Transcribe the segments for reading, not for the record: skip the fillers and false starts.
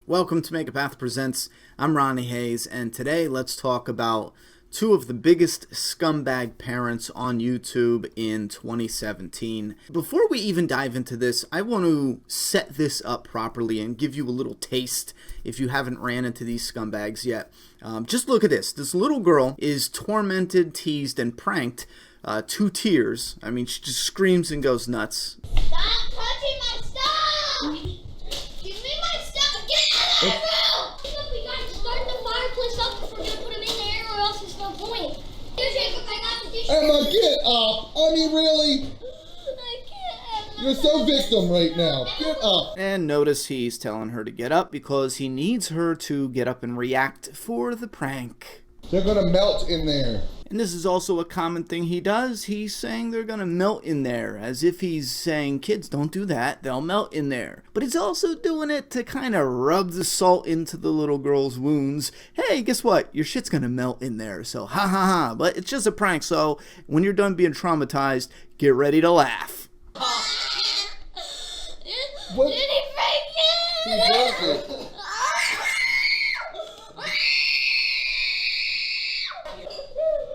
Welcome to Make a Path Presents. I'm Ronnie Hayes, and today let's talk about two of the biggest scumbag parents on YouTube in 2017. Before we even dive into this, I want to set this up properly and give you a little taste if you haven't ran into these scumbags yet. Just look at this. This little girl is tormented, teased, and pranked to tears. I mean, she just screams and goes nuts. Stop touching my stuff! Give me my stuff! Get out of the room! We gotta start the fireplace up if we're gonna put him in there, or else it's no point. Here, Jacob, I got the dish. Emma, get up! I mean, really? I can't, Emma. You're so victim right now. Get up. And notice he's telling her to get up because he needs her to get up and react for the prank. They're gonna melt in there. And this is also a common thing he does. He's saying they're gonna melt in there, as if he's saying, kids, don't do that, they'll melt in there. But he's also doing it to kind of rub the salt into the little girl's wounds. Hey, guess what? Your shit's gonna melt in there, so ha ha ha. But it's just a prank, so when you're done being traumatized, get ready to laugh. What? Did he break He it? broke it.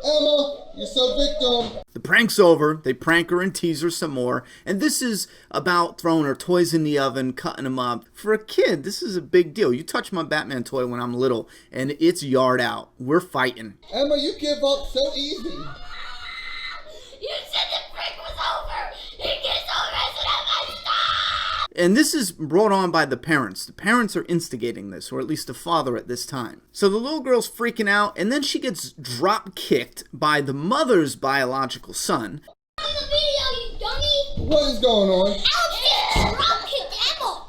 Emma, you're so victim. The prank's over, they prank her and tease her some more, and this is about throwing her toys in the oven, cutting them up. For a kid, this is a big deal. You touch my Batman toy when I'm little, and it's yard out. We're fighting. Emma, you give up so easy. You said the break was over! He gets all the rest of my stuff! And this is brought on by the parents. The parents are instigating this, or at least the father at this time. So the little girl's freaking out, and then she gets drop-kicked by the mother's biological son. On the video, you dummy! What is going on? Alex just drop-kicked Emma!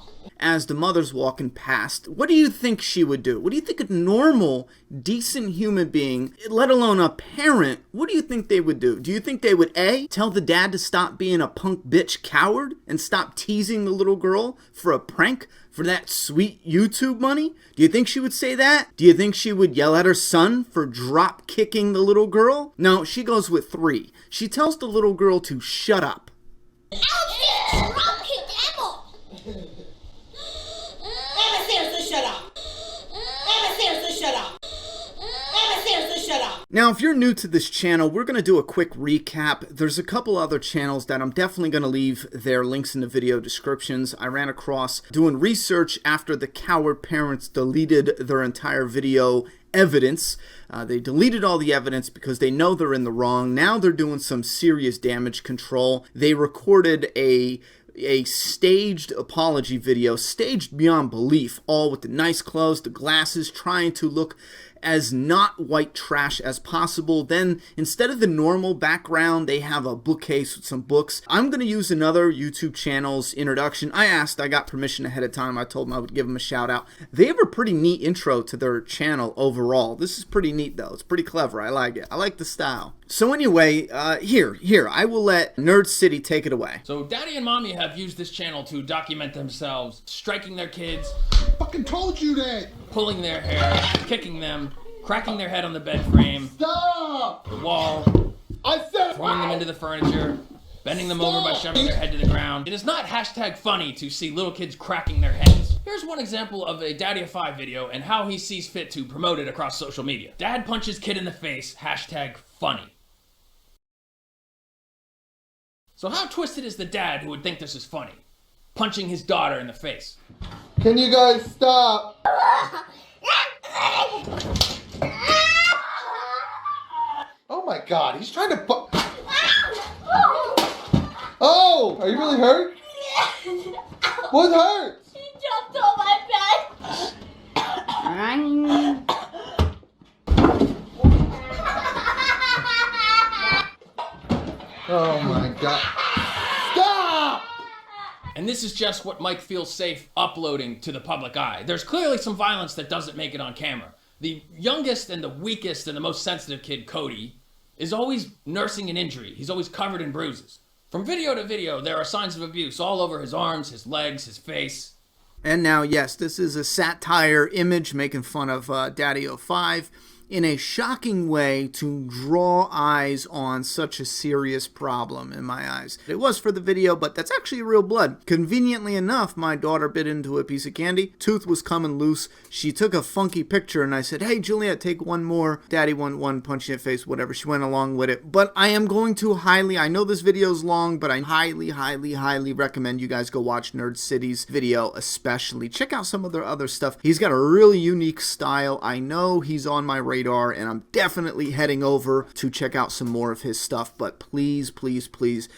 As the mother's walking past, what do you think she would do? What do you think a normal, decent human being, let alone a parent, what do you think they would do? Do you think they would A, tell the dad to stop being a punk bitch coward and stop teasing the little girl for a prank for that sweet YouTube money? Do you think she would say that? Do you think she would yell at her son for drop kicking the little girl? No, she goes with 3. She tells the little girl to shut up. Alex just drop-kicked Emma! Emma, seriously, shut up! Emma, seriously, shut up! Emma, seriously, shut up! Now, if you're new to this channel, we're going to do a quick recap. There's a couple other channels that I'm definitely going to leave their links in the video descriptions. I ran across doing research after the coward parents deleted their entire video evidence. They deleted all the evidence because they know they're in the wrong. Now they're doing some serious damage control. They recorded a staged apology video, staged beyond belief, all with the nice clothes, the glasses, trying to look as not white trash as possible. Then instead of the normal background, they have a bookcase with some books. I'm going to use another YouTube channel's introduction. I got permission ahead of time. I told them I would give them a shout out. They have a pretty neat intro to their channel overall. This is pretty neat though. It's pretty clever. I like it. I like the style. So anyway, here, I will let Nerd City take it away. So Daddy and Mommy have used this channel to document themselves, striking their kids, Fucking told you that. pulling their hair, kicking them, cracking their head on the bed frame, Stop. the wall, I said. throwing them into the furniture, bending them over by shoving their head to the ground. It is not hashtag funny to see little kids cracking their heads. Here's one example of a DADDYOFIVE video and how he sees fit to promote it across social media. Dad punches kid in the face, hashtag funny. So how twisted is the dad who would think this is funny? Punching his daughter in the face. Can you guys stop? Oh my God, he's trying to. Oh, are you really hurt? What hurts? He jumped on my Oh my God. Stop! And this is just what Mike feels safe uploading to the public eye. There's clearly some violence that doesn't make it on camera. The youngest and the weakest and the most sensitive kid, Cody, is always nursing an injury. He's always covered in bruises. From video to video, there are signs of abuse all over his arms, his legs, his face. And now, yes, this is a satire image making fun of DADDYOFIVE. in a shocking way to draw eyes on such a serious problem in my eyes. It was for the video, but that's actually real blood. Conveniently enough, my daughter bit into a piece of candy. Tooth was coming loose. She took a funky picture and I said, hey, Juliet, take one more. Daddy want one, punch in the face, whatever. She went along with it. But I am going to I know this video is long, but I highly recommend you guys go watch Nerd City's video, especially. Check out some of their other stuff. He's got a really unique style. I know he's on my radar, and I'm definitely heading over to check out some more of his stuff, but please,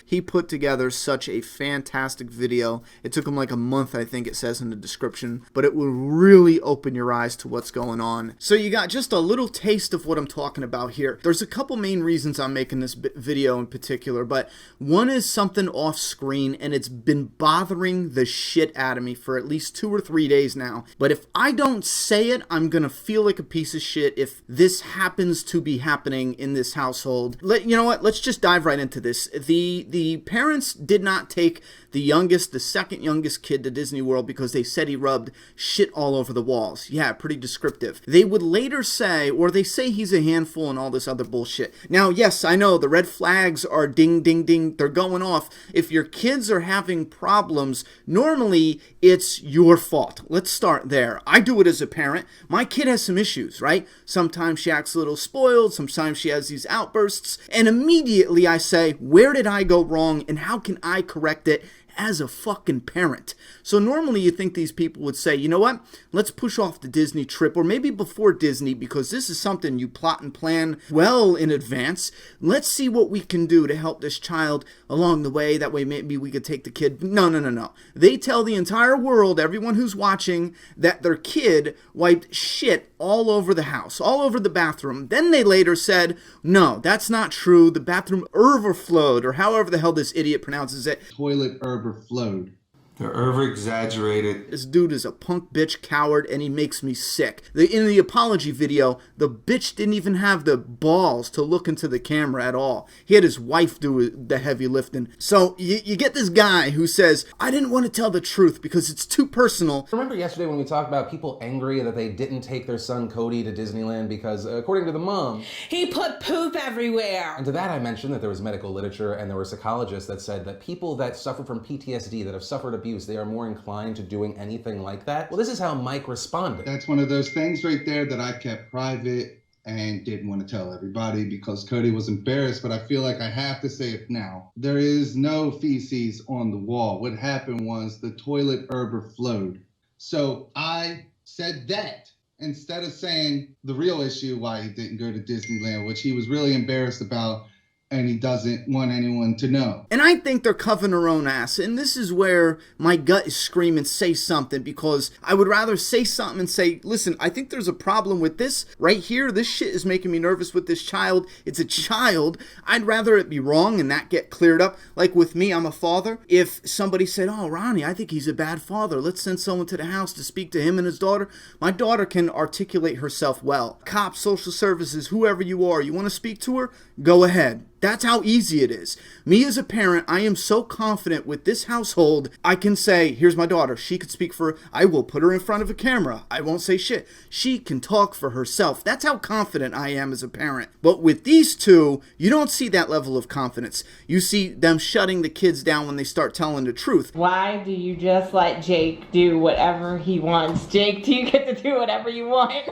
he put together such a fantastic video. It took him like a month, I think it says in the description, but it will really open your eyes to what's going on. So you got just a little taste of what I'm talking about here. There's a couple main reasons I'm making this video in particular, but one is something off screen, and it's been bothering the shit out of me for at least 2 or 3 days now. But if I don't say it, I'm gonna feel like a piece of shit if this happens to be happening in this household. You know what? Let's just dive right into this. The parents did not take the second youngest kid to Disney World because they said he rubbed shit all over the walls. Yeah, pretty descriptive. They would later say, or they say he's a handful and all this other bullshit. Now, yes, I know the red flags are ding, ding, ding. They're going off. If your kids are having problems, normally it's your fault. Let's start there. I do it as a parent. My kid has some issues, right? Sometimes she acts a little spoiled. Sometimes she has these outbursts. And immediately I say, where did I go wrong and how can I correct it as a fucking parent? So normally you think these people would say, you know what, let's push off the Disney trip, or maybe before Disney, because this is something you plot and plan well in advance. Let's see what we can do to help this child along the way. That way maybe we could take the kid. No. They tell the entire world, everyone who's watching, that their kid wiped shit all over the house, all over the bathroom. Then they later said, no, that's not true. The bathroom overflowed, or however the hell this idiot pronounces it. Toilet overflowed. They're over-exaggerated. This dude is a punk bitch coward, and he makes me sick. In the apology video, the bitch didn't even have the balls to look into the camera at all. He had his wife do the heavy lifting. So you get this guy who says, I didn't want to tell the truth because it's too personal. Remember yesterday when we talked about people angry that they didn't take their son Cody to Disneyland because, according to the mom, He put poop everywhere. and to that I mentioned that there was medical literature and there were psychologists that said that people that suffer from PTSD, that have suffered abuse, they are more inclined to doing anything like that. Well, this is how Mike responded. That's one of those things right there that I kept private and didn't want to tell everybody because Cody was embarrassed, but I feel like I have to say it now. There is no feces on the wall. What happened was the toilet overflowed. So I said that instead of saying the real issue why he didn't go to Disneyland, which he was really embarrassed about, and he doesn't want anyone to know. And I think they're covering their own ass. And this is where my gut is screaming, say something, because I would rather say something and say, listen, I think there's a problem with this right here. This shit is making me nervous with this child. It's a child. I'd rather it be wrong and that get cleared up. Like with me, I'm a father. If somebody said, oh, Ronnie, I think he's a bad father, let's send someone to the house to speak to him and his daughter. My daughter can articulate herself well. Cops, social services, whoever you are, you want to speak to her? Go ahead. That's how easy it is. Me as a parent, I am so confident with this household, I can say, here's my daughter. She could speak for her. I will put her in front of a camera. I won't say shit. She can talk for herself. That's how confident I am as a parent. But with these two, you don't see that level of confidence. You see them shutting the kids down when they start telling the truth. Why do you just let Jake do whatever he wants? Jake, do you get to do whatever you want?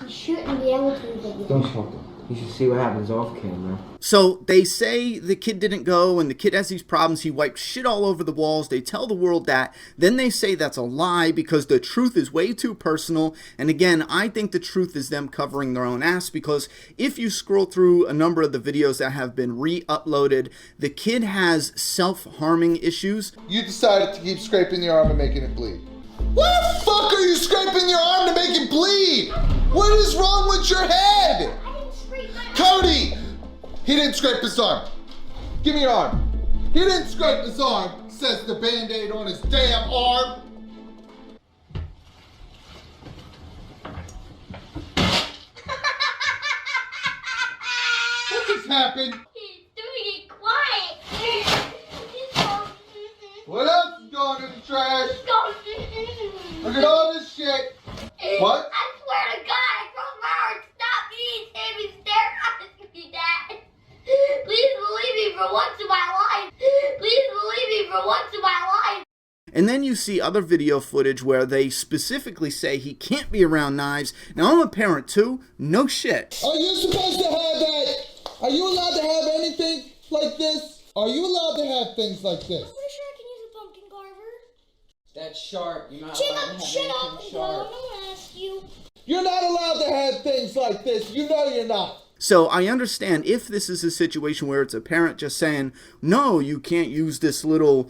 You shouldn't be able to. Don't talk to him. You should see what happens off camera. So they say the kid didn't go and the kid has these problems. He wiped shit all over the walls. They tell the world that. Then they say that's a lie because the truth is way too personal. And again, I think the truth is them covering their own ass, because if you scroll through a number of the videos that have been re-uploaded, the kid has self-harming issues. You decided to keep scraping your arm and making it bleed. Why the fuck are you scraping your arm to make it bleed? What is wrong with your head? Cody! He didn't scrape his arm. Give me your arm. He didn't scrape his arm, says the Band-Aid on his damn arm. What just happened? He's doing it quiet. What else is going in the trash? Look at all this shit. What? I swear to God, I closed my heart. Stop And then you see other video footage where they specifically say he can't be around knives. Now, I'm a parent too. No shit. Are you supposed to have that? Are you allowed to have anything like this? Are you allowed to have things like this? I'm pretty sure I can use a pumpkin carver. That's sharp. You're not Shut allowed up, to shut have up. anything No, sharp. I'm gonna ask you. You're not allowed to have things like this. You know you're not. So I understand if this is a situation where it's a parent just saying, no, you can't use this little,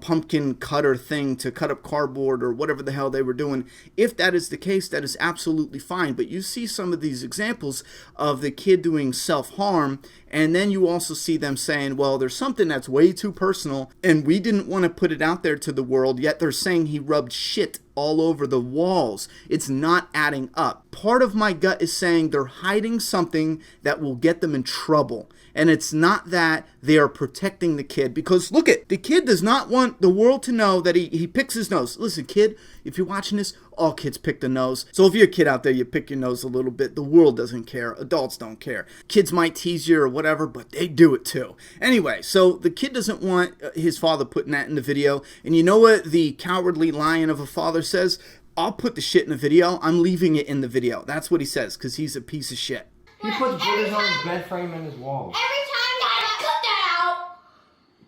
pumpkin cutter thing to cut up cardboard or whatever the hell they were doing. If that is the case, that is absolutely fine. But you see some of these examples of the kid doing self-harm, and then you also see them saying, well, there's something that's way too personal, and we didn't want to put it out there to the world, yet they're saying he rubbed shit all over the walls. It's not adding up. Part of my gut is saying they're hiding something that will get them in trouble. And it's not that they are protecting the kid, because look the kid does not want the world to know that he picks his nose. Listen, kid, if you're watching this, all kids pick the nose. So if you're a kid out there, you pick your nose a little bit. The world doesn't care. Adults don't care. Kids might tease you or whatever, but they do it too. Anyway, so the kid doesn't want his father putting that in the video. And you know what the cowardly lion of a father says? I'll put the shit in the video. I'm leaving it in the video. That's what he says, because he's a piece of shit. He puts boogers on his bed frame and his walls. Every time I cut that out.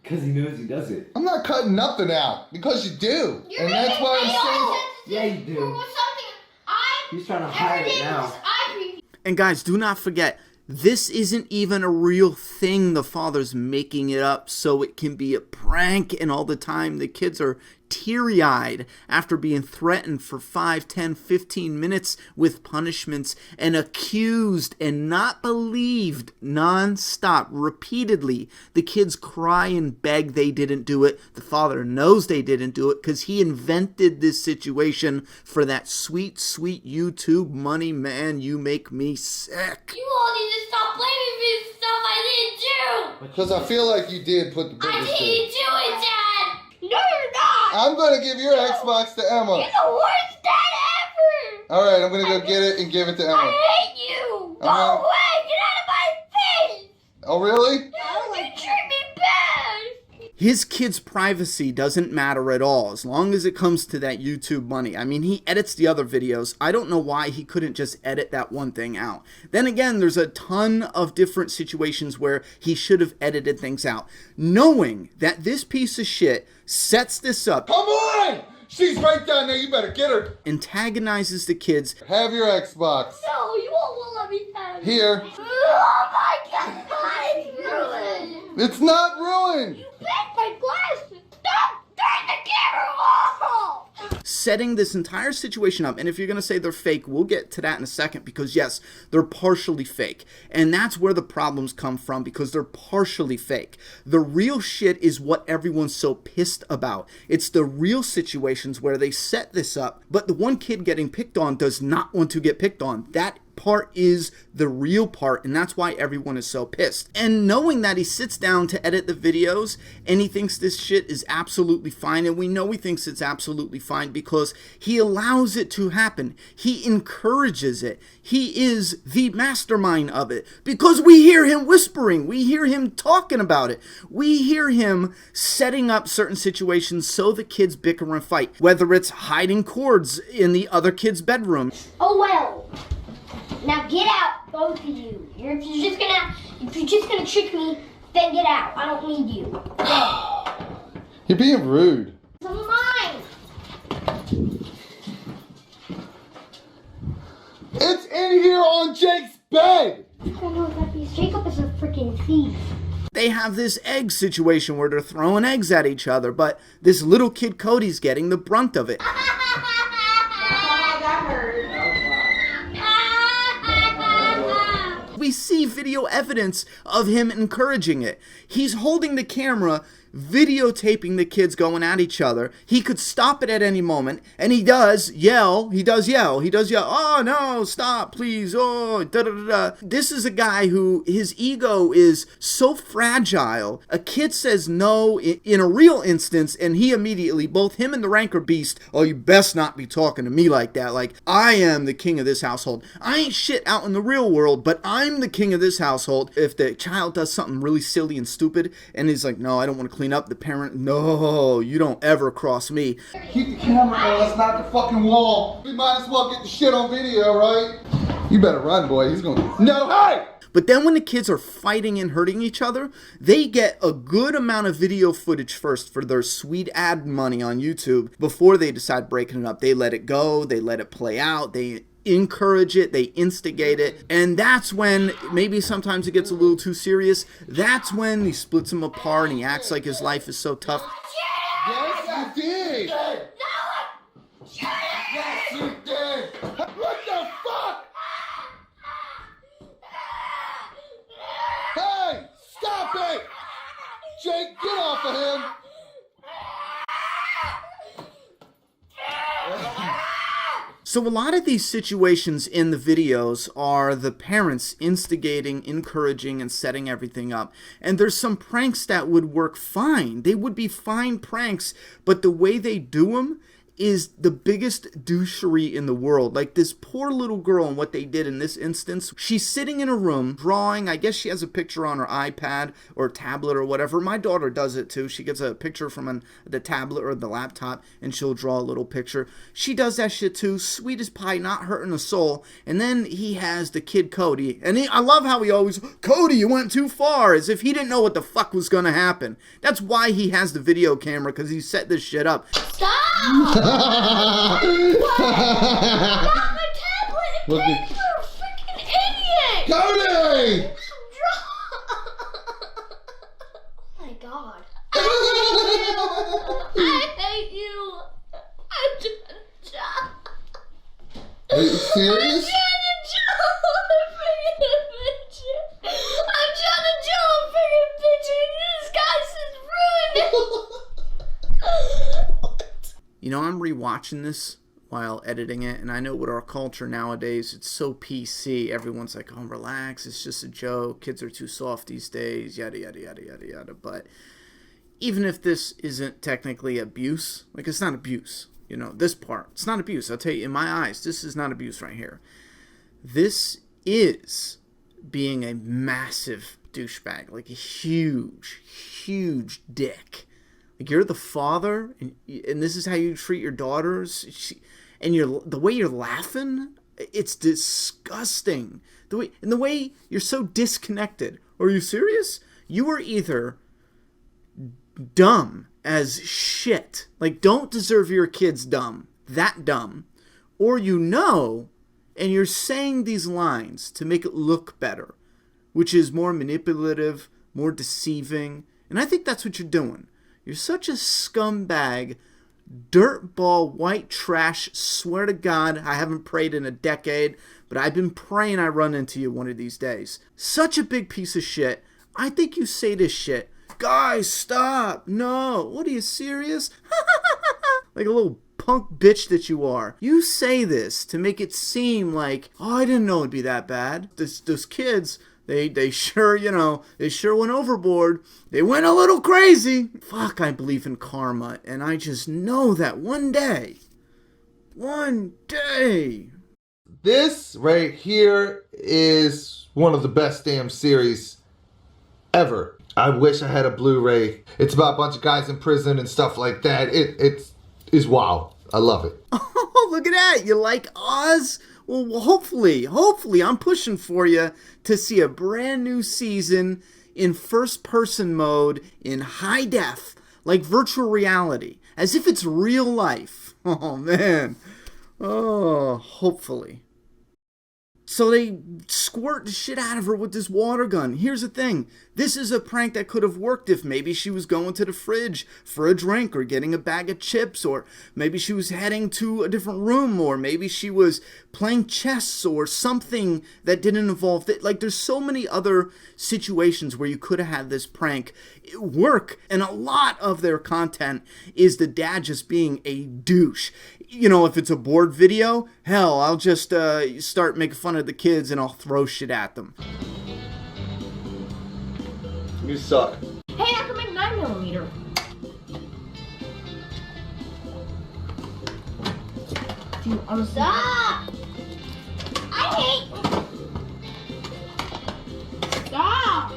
Because he knows he does it. I'm not cutting nothing out because you do. You're And that's why I'm saying. Yeah, you do. He's trying to hide it now. And guys, do not forget, this isn't even a real thing. The father's making it up so it can be a prank, and all the time the kids are teary-eyed after being threatened for 5, 10, 15 minutes with punishments, and accused and not believed non-stop, repeatedly. The kids cry and beg they didn't do it. The father knows they didn't do it because he invented this situation for that sweet, sweet YouTube money. Man, you make me sick. You all need to stop blaming me for stuff I didn't do. Because I feel like you did put the I boogers didn't do there. it, Dad. No, you're not. I'm going to give your Xbox to Emma. You're the worst dad ever. All right, I'm going to go get it and give it to Emma. I hate you. Go away. Get out of my face. Oh, really? You treat me bad. His kid's privacy doesn't matter at all as long as it comes to that YouTube money. I mean, he edits the other videos. I don't know why he couldn't just edit that one thing out. Then again, there's a ton of different situations where he should have edited things out. Knowing that this piece of shit sets this up. Come on! She's right down there. You better get her. Antagonizes the kids. Have your Xbox. No, you all won't let me have it. Here. Oh my God, it's ruined. It's not ruined. You bent my glasses. Stop turning the camera off. Setting this entire situation up, and if you're going to say they're fake, we'll get to that in a second, because yes, they're partially fake, and that's where the problems come from, because they're partially fake. The real shit is what everyone's so pissed about. It's the real situations where they set this up, but the one kid getting picked on does not want to get picked on. That part is the real part, and that's why everyone is so pissed. And knowing that he sits down to edit the videos and he thinks this shit is absolutely fine, and we know he thinks it's absolutely fine because he allows it to happen. He encourages it. He is the mastermind of it, because we hear him whispering, we hear him talking about it, we hear him setting up certain situations so the kids bicker and fight, whether it's hiding cords in the other kid's bedroom. Oh well. Now get out, both of you. If you're just gonna trick me, then get out. I don't need you. Go. You're being rude. Some of mine. It's in here on Jake's bed. I don't know what that means. Jacob is a freaking thief. They have this egg situation where they're throwing eggs at each other, but this little kid Cody's getting the brunt of it. We see video evidence of him encouraging it. He's holding the camera, videotaping the kids going at each other. He could stop it at any moment, and he does yell, oh no, stop, please, oh, da da da da. This is a guy who, his ego is so fragile. A kid says no in a real instance, and he immediately, both him and the rancor beast, oh, you best not be talking to me like that, like, I am the king of this household. I ain't shit out in the real world, but I'm the king of this household. If the child does something really silly and stupid, and he's like, no, I don't want to clean clean up. The parent, no, you don't ever cross me. Keep the camera on, let's knock the fucking wall. We might as well get the shit on video, right? You better run, boy. He's gonna. No, hey! But then when the kids are fighting and hurting each other, they get a good amount of video footage first for their sweet ad money on YouTube before they decide breaking it up. They let it go, they let it play out, they encourage it, they instigate it, and that's when maybe sometimes it gets a little too serious. That's when he splits them apart and he acts like his life is so tough. Yes, you did! Yes, you did! What the fuck? Hey! Stop it! Jake, get off of him! So a lot of these situations in the videos are the parents instigating, encouraging, and setting everything up. And there's some pranks that would work fine. They would be fine pranks, but the way they do them is the biggest douchery in the world. Like this poor little girl and what they did in this instance. She's sitting in a room drawing. I guess she has a picture on her iPad or tablet or whatever. My daughter does it too. She gets a picture from the tablet or the laptop and she'll draw a little picture. She does that shit too. Sweet as pie, not hurting a soul. And then he has the kid Cody. And I love how he always, Cody, you went too far. As if he didn't know what the fuck was going to happen. That's why he has the video camera, because he set this shit up. Stop! Not my tablet and paper, freaking idiot! Cody! Oh my god. I hate you. I'm trying to draw. Are you serious? I'm trying to draw a freaking picture. This guy's just ruined it. You know, I'm rewatching this while editing it, and I know with our culture nowadays, it's so PC. Everyone's like, oh, relax, it's just a joke. Kids are too soft these days, yada, yada, yada, yada, yada. But even if this isn't technically abuse, like it's not abuse, you know, this part, it's not abuse. I'll tell you, in my eyes, this is not abuse right here. This is being a massive douchebag, like a huge, huge dick. Like you're the father, and this is how you treat your daughters, and the way you're laughing, it's disgusting. The way you're so disconnected. Are you serious? You are either dumb as shit, like don't deserve your kids dumb, or you know, and you're saying these lines to make it look better, which is more manipulative, more deceiving, and I think that's what you're doing. You're such a scumbag, dirtball, white trash. Swear to God, I haven't prayed in a decade, but I've been praying I run into you one of these days. Such a big piece of shit. I think you say this shit. Guys, stop. No. What, are you serious? Like a little punk bitch that you are. You say this to make it seem like, oh, I didn't know it'd be that bad. Those kids... They sure, you know, they sure went overboard. They went a little crazy. Fuck, I believe in karma. And I just know that one day, this right here is one of the best damn series ever. I wish I had a Blu-ray. It's about a bunch of guys in prison and stuff like that. It's wow. I love it. Oh, look at that. You like Oz? Well, hopefully, I'm pushing for you to see a brand new season in first-person mode in high def, like virtual reality, as if it's real life. Oh, man. Oh, hopefully. So they squirt the shit out of her with this water gun. Here's the thing. This is a prank that could have worked if maybe she was going to the fridge for a drink or getting a bag of chips, or maybe she was heading to a different room, or maybe she was playing chess or something that didn't involve it. Like there's so many other situations where you could have had this prank work, and a lot of their content is the dad just being a douche. You know, if it's a bored video, hell, I'll just start making fun of the kids and I'll throw shit at them. You suck. Hey, I can make 9mm. Do you honestly? Stop! I hate... Stop!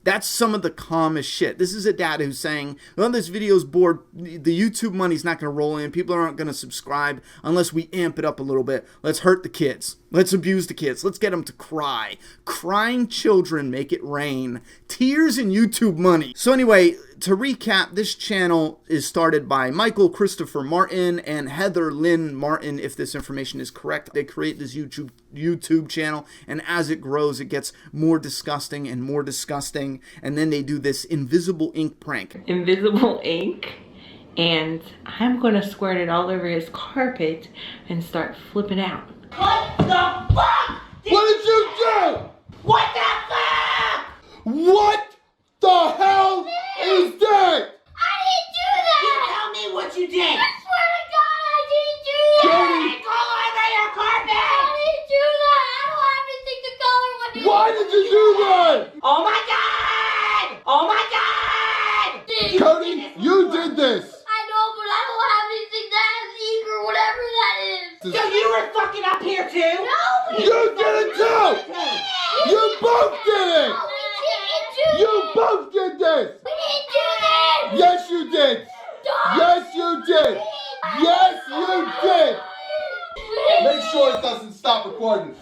That's some of the calmest shit. This is a dad who's saying, well, this video's bored. The YouTube money's not going to roll in. People aren't going to subscribe unless we amp it up a little bit. Let's hurt the kids. Let's abuse the kids. Let's get them to cry. Crying children make it rain. Tears and YouTube money. So anyway, to recap, this channel is started by Michael Christopher Martin and Heather Lynn Martin, if this information is correct. They create this YouTube channel, and as it grows, it gets more disgusting and more disgusting, and then they do this invisible ink prank. Invisible ink? And I'm gonna squirt it all over his carpet and start flipping out. What the fuck? What did you do? What the fuck? What the hell is that? I didn't do that! You tell me what you did. I swear to God, I didn't do that! Jody! It's all over your carpet. I didn't do that! I don't have anything to color when you... Why did you do that? Oh my god! Oh my god! Cody, you did this. I know, but I don't have anything that has ink or whatever that is. So you were fucking up here too? No, we You did it too. You both did it. No, we didn't do You this. both did this. We didn't do this. Yes, you did. Stop. Yes, you did. Yes, you did. Make sure it doesn't stop recording.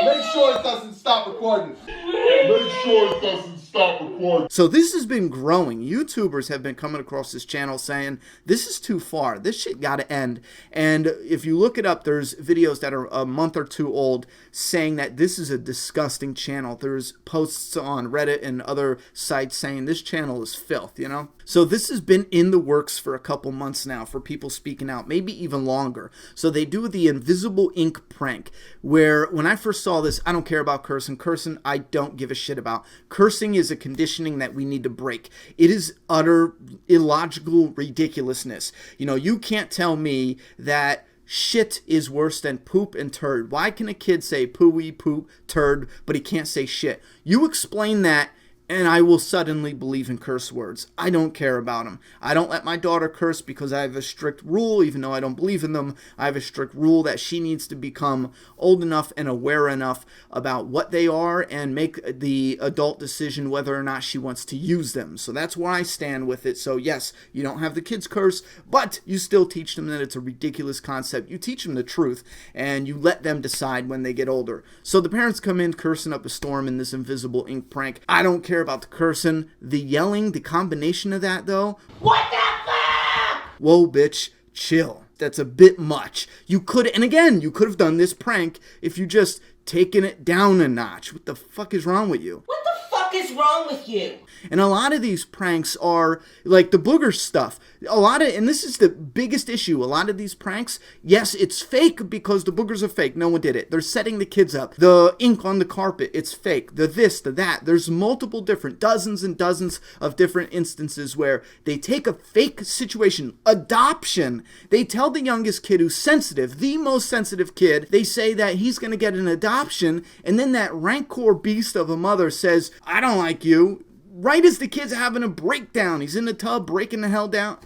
Make sure it doesn't stop recording. Make sure it doesn't stop recording. So this has been growing. YouTubers have been coming across this channel saying, this is too far. This shit gotta end. And if you look it up, there's videos that are a month or two old saying that this is a disgusting channel. There's posts on Reddit and other sites saying this channel is filth, you know? So this has been in the works for a couple months now for people speaking out, maybe even longer. So they do the invisible ink prank, where when I first saw this, I don't care about cursing. Cursing, I don't give a shit about. Cursing is a conditioning that we need to break. It is utter illogical ridiculousness. You know, you can't tell me that shit is worse than poop and turd. Why can a kid say pooey, poop, turd, but he can't say shit? You explain that, and I will suddenly believe in curse words. I don't care about them. I don't let my daughter curse because I have a strict rule, even though I don't believe in them. I have a strict rule that she needs to become old enough and aware enough about what they are and make the adult decision whether or not she wants to use them. So that's where I stand with it. So yes, you don't have the kids curse, but you still teach them that it's a ridiculous concept. You teach them the truth, and you let them decide when they get older. So the parents come in cursing up a storm in this invisible ink prank. I don't care about the cursing, the yelling, the combination of that though. What the fuck? Whoa, bitch, chill. That's a bit much. You could, and again, you could have done this prank if you just taken it down a notch. What the fuck is wrong with you? What the fuck is wrong with you? And a lot of these pranks are like the booger stuff. And this is the biggest issue, a lot of these pranks, yes, it's fake because the boogers are fake. No one did it. They're setting the kids up. The ink on the carpet, it's fake. The this, the that. There's multiple different, dozens and dozens of different instances where they take a fake situation, adoption. They tell the youngest kid who's sensitive, the most sensitive kid, they say that he's going to get an adoption, and then that rancor beast of a mother says, I don't like you. Right as the kid's having a breakdown. He's in the tub breaking the hell down.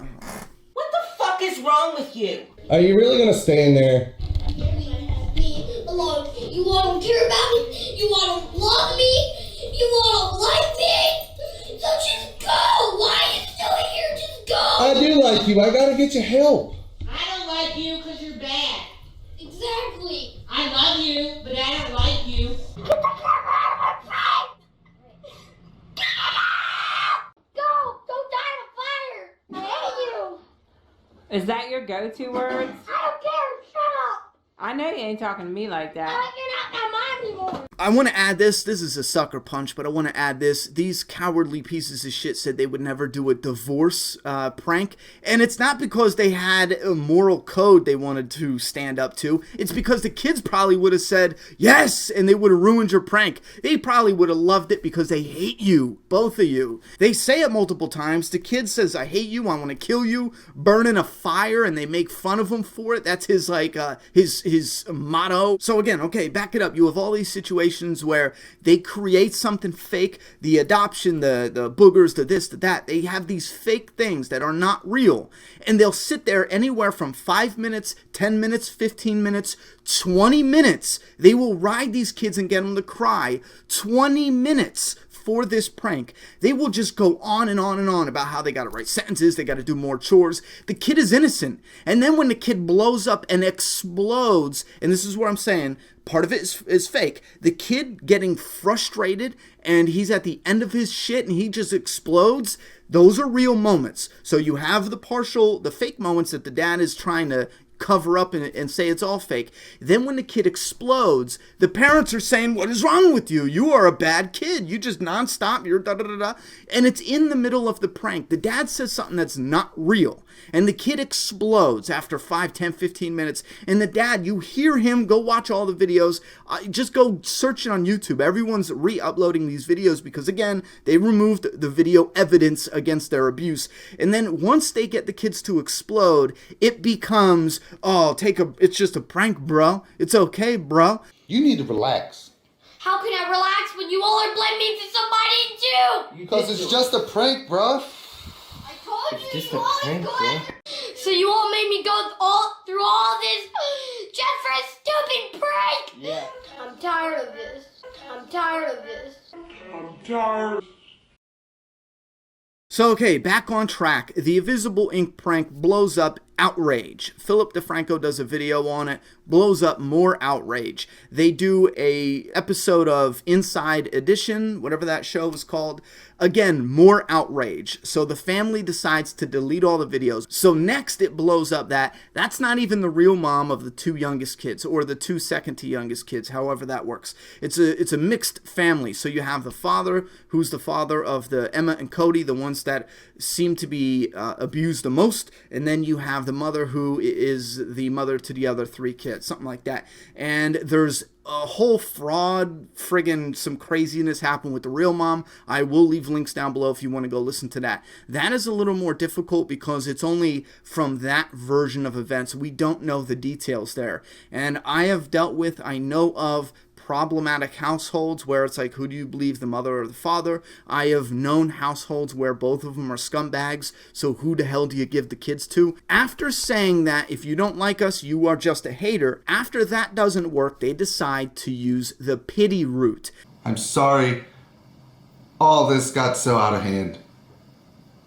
What the fuck is wrong with you? Are you really gonna stay in there? Me alone. You want to care about me? You want to love me? You want to like me? So just go. Why are you still here? Just go. I do like you. I gotta get you help. I don't like you because you're bad. Exactly. I love you, but I don't like you. Get the camera out of my face. Go! Don't die in a fire! I hate you! Is that your go-to words? I don't care! Shut up! I know you ain't talking to me like I that. don't get out my mind anymore! I want to add this. This is a sucker punch, but I want to add this. These cowardly pieces of shit said they would never do a divorce prank. And it's not because they had a moral code they wanted to stand up to. It's because the kids probably would have said, yes, and they would have ruined your prank. They probably would have loved it because they hate you, both of you. They say it multiple times. The kid says, I hate you, I want to kill you, burn in a fire, and they make fun of him for it. That's his, like, his motto. So again, okay, back it up. You have all these situations where they create something fake, the adoption, the boogers, the this, the that. They have these fake things that are not real, and they'll sit there anywhere from 5 minutes, 10 minutes, 15 minutes, 20 minutes. They will ride these kids and get them to cry. 20 minutes. for this prank, they will just go on and on and on about how they got to write sentences, they got to do more chores. The kid is innocent. And then when the kid blows up and explodes, and this is what I'm saying, part of it is fake. The kid getting frustrated and he's at the end of his shit and he just explodes. Those are real moments. So you have the fake moments that the dad is trying to cover up and say it's all fake. Then when the kid explodes, the parents are saying, what is wrong with you? You are a bad kid. You just nonstop, you're da-da-da-da. And it's in the middle of the prank. The dad says something that's not real. And the kid explodes after 5, 10, 15 minutes. And the dad, you hear him, go watch all the videos. Just go search it on YouTube. Everyone's re-uploading these videos because, again, they removed the video evidence against their abuse. And then once they get the kids to explode, it becomes, oh, it's just a prank, bro. It's okay, bro. You need to relax. How can I relax when you all are blaming for somebody too? Because it's just a prank, bro. I told you, just you a all prank, are bro. good. So you all made me go through all this just for a stupid prank. Yeah. I'm tired of this. I'm tired of this. So, okay, back on track. The Invisible Ink prank blows up. Outrage. Philip DeFranco does a video on it, blows up more outrage. They do a episode of Inside Edition, whatever that show was called. Again, more outrage. So the family decides to delete all the videos. So next it blows up that's not even the real mom of the 2 youngest kids, or the 2 second to youngest kids, however that works. It's a mixed family. So you have the father, who's the father of the Emma and Cody, the ones that seem to be abused the most, and then you have the mother who is the mother to the other 3 kids, something like that. And there's a whole fraud, friggin' some craziness happened with the real mom. I will leave links down below if you want to go listen to that. That is a little more difficult because it's only from that version of events. We don't know the details there. And I know of problematic households where it's like, who do you believe, the mother or the father? I have known households where both of them are scumbags, so who the hell do you give the kids to? After saying that, if you don't like us, you are just a hater, after that doesn't work, they decide to use the pity route. I'm sorry all this got so out of hand.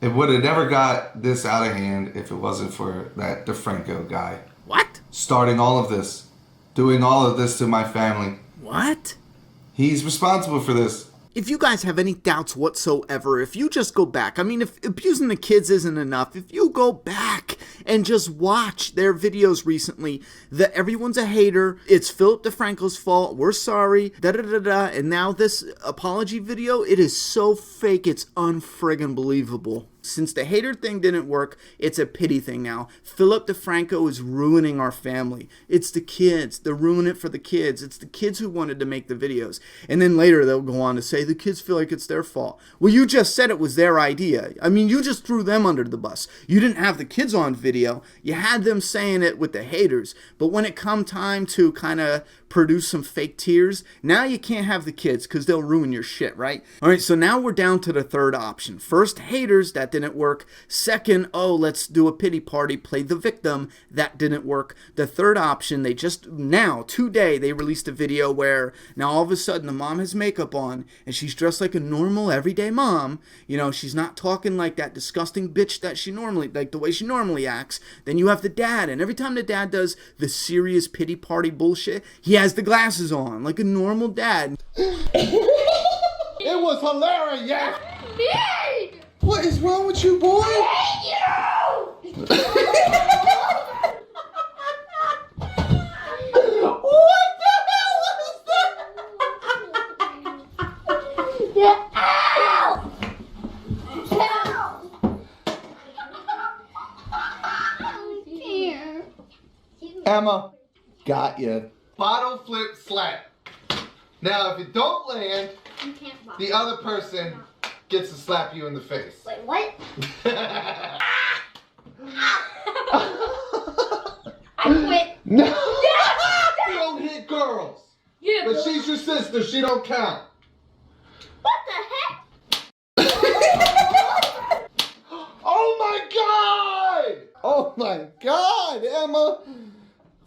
It would have never got this out of hand if it wasn't for that DeFranco guy. What? Starting all of this. Doing all of this to my family. What? He's responsible for this. If you guys have any doubts whatsoever, if you just go back, I mean, if abusing the kids isn't enough, if you go back and just watch their videos recently, that everyone's a hater, it's Philip DeFranco's fault, we're sorry, da-da-da-da, and now this apology video, it is so fake, it's unfriggin' believable. Since the hater thing didn't work, it's a pity thing now. Philip DeFranco is ruining our family. It's the kids. They're ruining it for the kids. It's the kids who wanted to make the videos. And then later they'll go on to say the kids feel like it's their fault. Well, you just said it was their idea. I mean, you just threw them under the bus. You didn't have the kids on video. You had them saying it with the haters. But when it come time to kind of produce some fake tears, now you can't have the kids because they'll ruin your shit, right? All right, so now we're down to the third option. First, haters, that didn't work. Second, oh, let's do a pity party, play the victim, that didn't work. The third option, they just now, today, they released a video where now all of a sudden the mom has makeup on and she's dressed like a normal everyday mom. You know, she's not talking like that disgusting bitch that she normally, like the way she normally acts. Then you have the dad, and every time the dad does the serious pity party bullshit, he has the glasses on like a normal dad. It was hilarious, yeah. Big! What is wrong with you, boy? I hate you! What the hell was that? Get out! Get out! Here. Emma, got you. Bottle flip slap. Now, if it don't land, You can't buy. the other person gets to slap you in the face. Wait, what? I quit. No! You don't hit girls. Yeah, But she's your sister. She don't count. what the heck? Oh my God! Oh my God, Emma!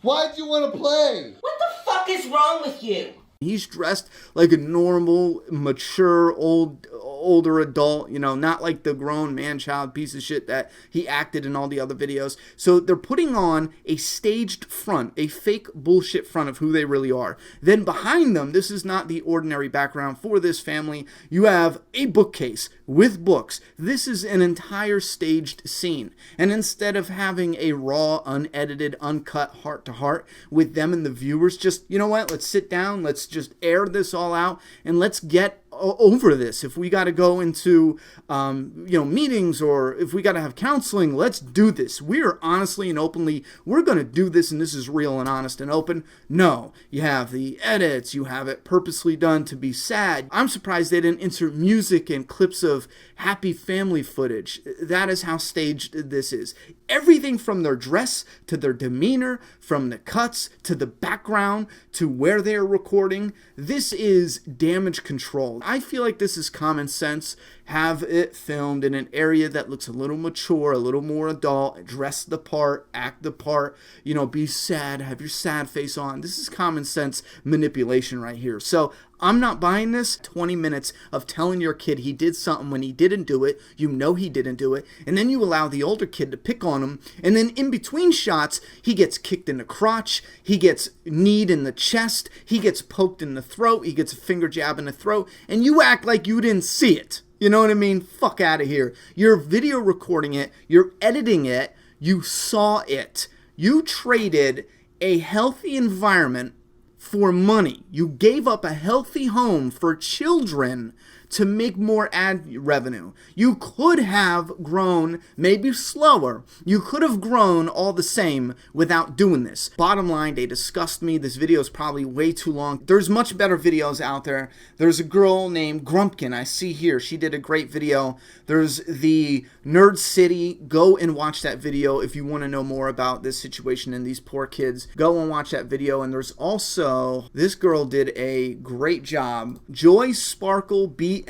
Why'd you want to play? What the fuck is wrong with you? He's dressed like a normal, mature, older adult, you know, not like the grown man-child piece of shit that he acted in all the other videos. So they're putting on a staged front, a fake bullshit front of who they really are. Then behind them, this is not the ordinary background for this family. You have a bookcase with books. This is an entire staged scene. And instead of having a raw, unedited, uncut heart-to-heart with them and the viewers, just, you know what, let's sit down, let's just air this all out, and let's get over this. If we got to go into meetings, or if we got to have counseling, let's do this. We're honestly and openly, we're going to do this, and this is real and honest and open. No, you have the edits, you have it purposely done to be sad. I'm surprised they didn't insert music and clips of happy family footage. That is how staged this is. Everything from their dress to their demeanor, from the cuts to the background to where they're recording, this is damage control. I feel like this is common sense. Have it filmed in an area that looks a little mature, a little more adult, dress the part, act the part, you know, be sad, have your sad face on. This is common sense manipulation right here. So I'm not buying this. 20 minutes of telling your kid he did something when he didn't do it, you know he didn't do it, and then you allow the older kid to pick on him, and then in between shots, he gets kicked in the crotch, he gets kneed in the chest, he gets poked in the throat, he gets a finger jab in the throat, and you act like you didn't see it. You know what I mean? Fuck out of here. You're video recording it, you're editing it, you saw it. You traded a healthy environment for money. You gave up a healthy home for children to make more ad revenue. You could have grown maybe slower. You could have grown all the same without doing this. Bottom line, they disgust me. This video is probably way too long. There's much better videos out there. There's a girl named Grumpkin I see here. She did a great video. There's the Nerd City. Go and watch that video if you want to know more about this situation and these poor kids. Go and watch that video. And there's also, this girl did a great job. Joy Sparkle BS.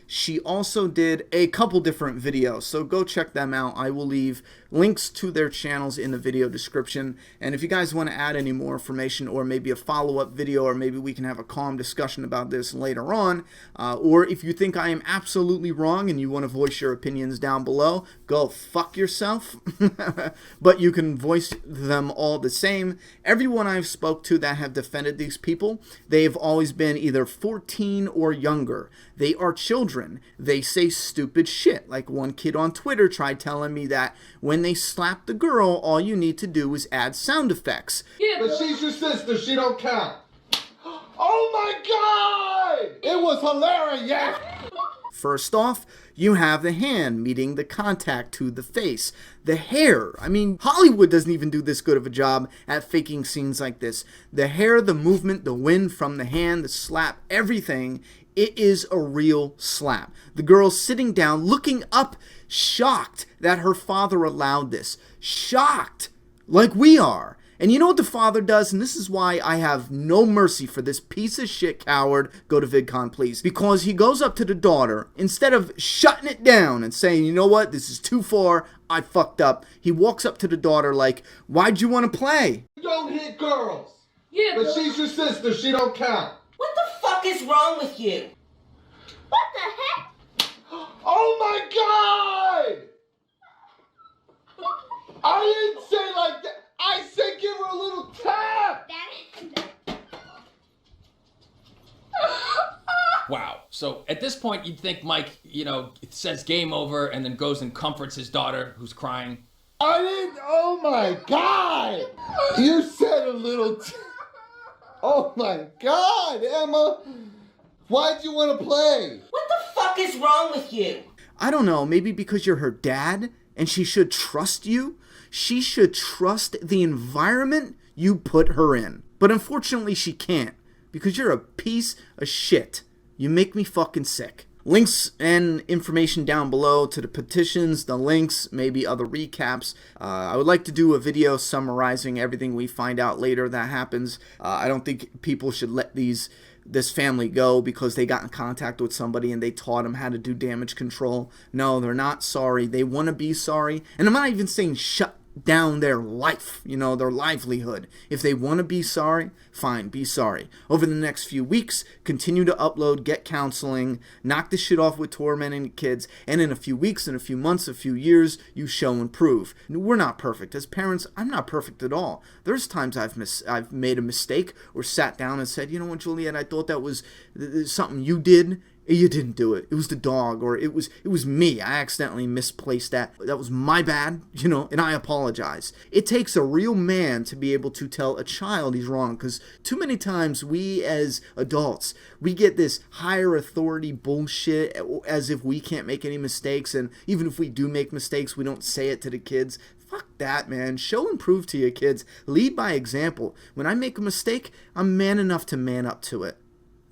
She also did a couple different videos, so go check them out. I will leave links to their channels in the video description, and if you guys want to add any more information, or maybe a follow-up video, or maybe we can have a calm discussion about this later on, or if you think I am absolutely wrong and you want to voice your opinions down below, go fuck yourself. But you can voice them all the same. Everyone I've spoke to that have defended these people, they've always been either 14 or younger. They are children. They say stupid shit. Like one kid on Twitter tried telling me that when they slap the girl, all you need to do is add sound effects. Yeah, but she's your sister. She don't count. Oh my God! It was hilarious. First off, you have the hand meeting the contact to the face. The hair. I mean, Hollywood doesn't even do this good of a job at faking scenes like this. The hair, the movement, the wind from the hand, the slap, everything. It is a real slap. The girl's sitting down, looking up, shocked that her father allowed this. Shocked, like we are. And you know what the father does? And this is why I have no mercy for this piece of shit coward. Go to VidCon, please. Because he goes up to the daughter, instead of shutting it down and saying, you know what, this is too far, I fucked up. He walks up to the daughter like, why'd you want to play? You don't hit girls. Yeah, but she's your sister. She don't count. What the fuck is wrong with you? What the heck? Oh my God! I didn't say like that. I said give her a little tap. Wow. So at this point, you'd think Mike, you know, says game over and then goes and comforts his daughter who's crying. I didn't. Oh my God! You said a little. Oh my God, Emma! Why'd you want to play? What the fuck is wrong with you? I don't know, maybe because you're her dad and she should trust you? She should trust the environment you put her in. But unfortunately she can't, because you're a piece of shit. You make me fucking sick. Links and information down below to the petitions, the links, maybe other recaps. I would like to do a video summarizing everything we find out later that happens. I don't think people should let this family go because they got in contact with somebody and they taught them how to do damage control. No, they're not sorry. They want to be sorry. And I'm not even saying shut down their life, you know, their livelihood. If they want to be sorry, fine, be sorry. Over the next few weeks, continue to upload, get counseling, knock this shit off with tormenting kids, and in a few weeks, in a few months, a few years, you show and prove. We're not perfect. As parents, I'm not perfect at all. There's times I've made a mistake or sat down and said, you know what, Juliet, I thought that was something you did. You didn't do it. It was the dog, or it was me. I accidentally misplaced that. That was my bad, you know, and I apologize. It takes a real man to be able to tell a child he's wrong, because too many times we as adults, we get this higher authority bullshit as if we can't make any mistakes, and even if we do make mistakes, we don't say it to the kids. Fuck that, man. Show and prove to your kids. Lead by example. When I make a mistake, I'm man enough to man up to it,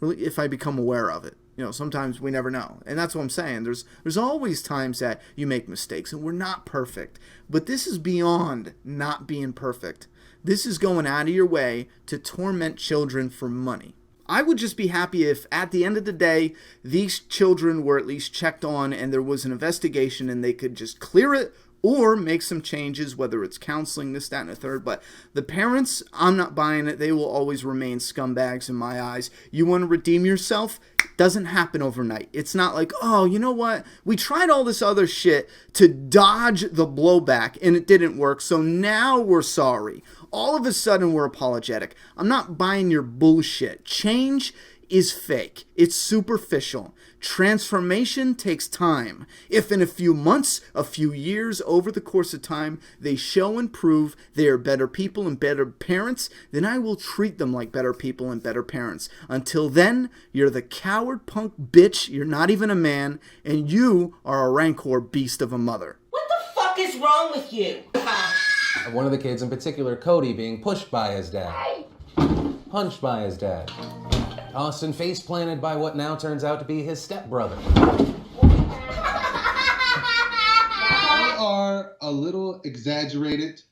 if I become aware of it. You know, sometimes we never know. And that's what I'm saying. There's always times that you make mistakes, and we're not perfect. But this is beyond not being perfect. This is going out of your way to torment children for money. I would just be happy if, at the end of the day, these children were at least checked on and there was an investigation and they could just clear it or make some changes, whether it's counseling, this, that, and a third. But the parents, I'm not buying it. They will always remain scumbags in my eyes. You want to redeem yourself? Doesn't happen overnight. It's not like, oh, you know what? We tried all this other shit to dodge the blowback and it didn't work, so now we're sorry. All of a sudden we're apologetic. I'm not buying your bullshit. Change is fake. It's superficial. Transformation takes time. If in a few months, a few years, over the course of time, they show and prove they are better people and better parents, then I will treat them like better people and better parents. Until then, you're the coward punk bitch, you're not even a man, and you are a rancor beast of a mother. What the fuck is wrong with you? One of the kids in particular, Cody, being pushed by his dad. Punched by his dad. Austin face planted by what now turns out to be his stepbrother. They are a little exaggerated,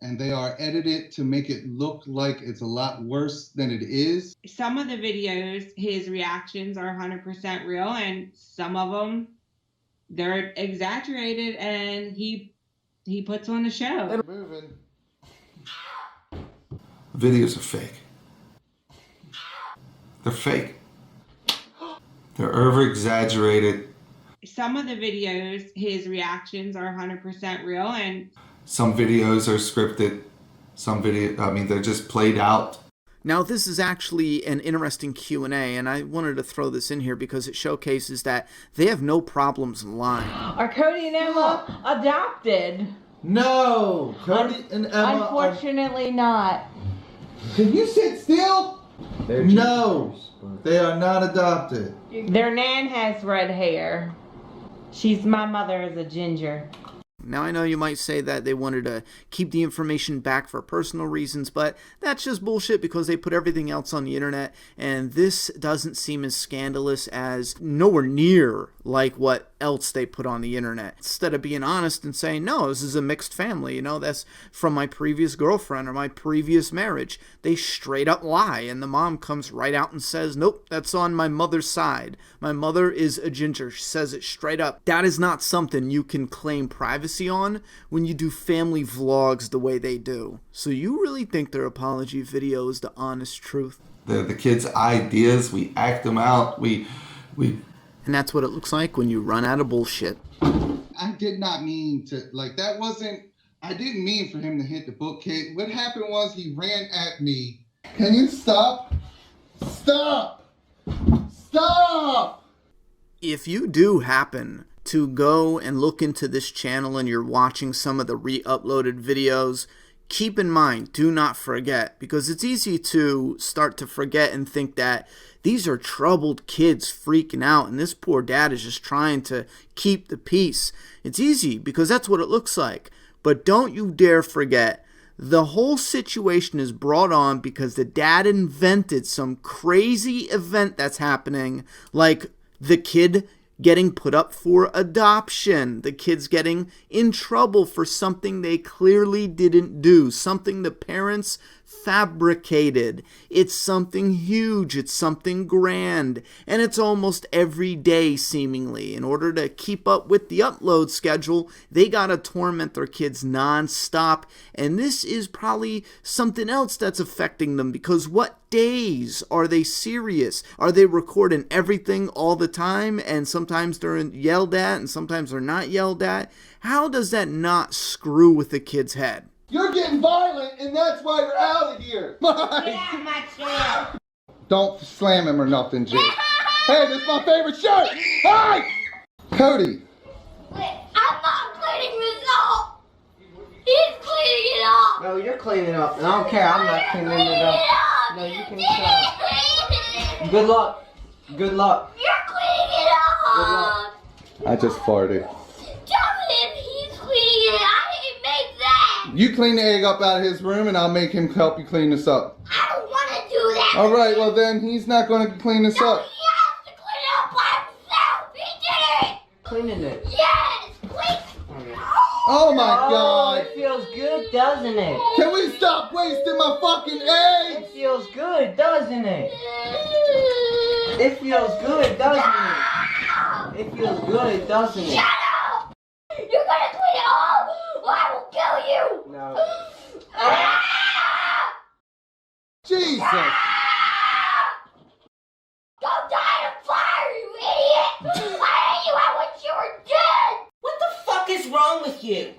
and they are edited to make it look like it's a lot worse than it is. Some of the videos, his reactions are 100% real, and some of them, they're exaggerated, and he puts on the show. Videos are fake. They're fake. They're over-exaggerated. Some of the videos, his reactions are 100% real, and some videos are scripted. They're just played out. Now, this is actually an interesting Q&A, and I wanted to throw this in here because it showcases that they have no problems lying. Are Cody and Emma adopted? No! Cody and Emma Unfortunately not. Can you sit still? No! They are not adopted. Their nan has red hair. My mother is a ginger. Now, I know you might say that they wanted to keep the information back for personal reasons, but that's just bullshit because they put everything else on the internet, and this doesn't seem as scandalous as nowhere near like what else they put on the internet. Instead of being honest and saying, no, this is a mixed family, you know, that's from my previous girlfriend or my previous marriage, they straight up lie, and the mom comes right out and says, nope, that's on my mother's side. My mother is a ginger. She says it straight up. That is not something you can claim privacy on when you do family vlogs the way they do. So you really think their apology video is the honest truth? They're the kids' ideas. We act them out. We And that's what it looks like when you run out of bullshit. I did not mean to, I didn't mean for him to hit the bookcase. What happened was he ran at me. Can you stop? Stop! Stop! If you do happen to go and look into this channel and you're watching some of the re-uploaded videos, keep in mind, do not forget, because it's easy to start to forget and think that these are troubled kids freaking out and this poor dad is just trying to keep the peace. It's easy because that's what it looks like. But don't you dare forget, the whole situation is brought on because the dad invented some crazy event that's happening, like the kid getting put up for adoption, the kids getting in trouble for something they clearly didn't do, something the parents fabricated. It's something huge, it's something grand, and it's almost every day seemingly. In order to keep up with the upload schedule, they gotta torment their kids non-stop, and this is probably something else that's affecting them, because what days are they serious? Are they recording everything all the time, and sometimes they're yelled at and sometimes they're not yelled at? How does that not screw with the kid's head? You're getting violent, and that's why you're out of here. Yeah, my chair. Don't slam him or nothing, Jake. Hey, this is my favorite shirt. Hey! Cody. Wait, I'm not cleaning this up. He's cleaning it up. No, you're cleaning up. I don't care. I'm not cleaning it up. No, you can shut up. Good luck. Good luck. You're cleaning it up. I just farted. Tell him he's cleaning it. I didn't make that. You clean the egg up out of his room, and I'll make him help you clean this up. I don't want to do that. All right, well then he's not going to clean this No, up. he has to clean it up by himself. He did it. Cleaning it. Yes, please. Oh my Oh, God! it feels good, doesn't it? Can we stop wasting my fucking eggs? It feels good, doesn't it? It feels good, doesn't it? It feels good, doesn't it? Shut up! You're gonna clean it up, or I will kill you. No. Jesus! Go die in a fire, you idiot! I hate you. I wish you were dead. What the fuck is wrong with you?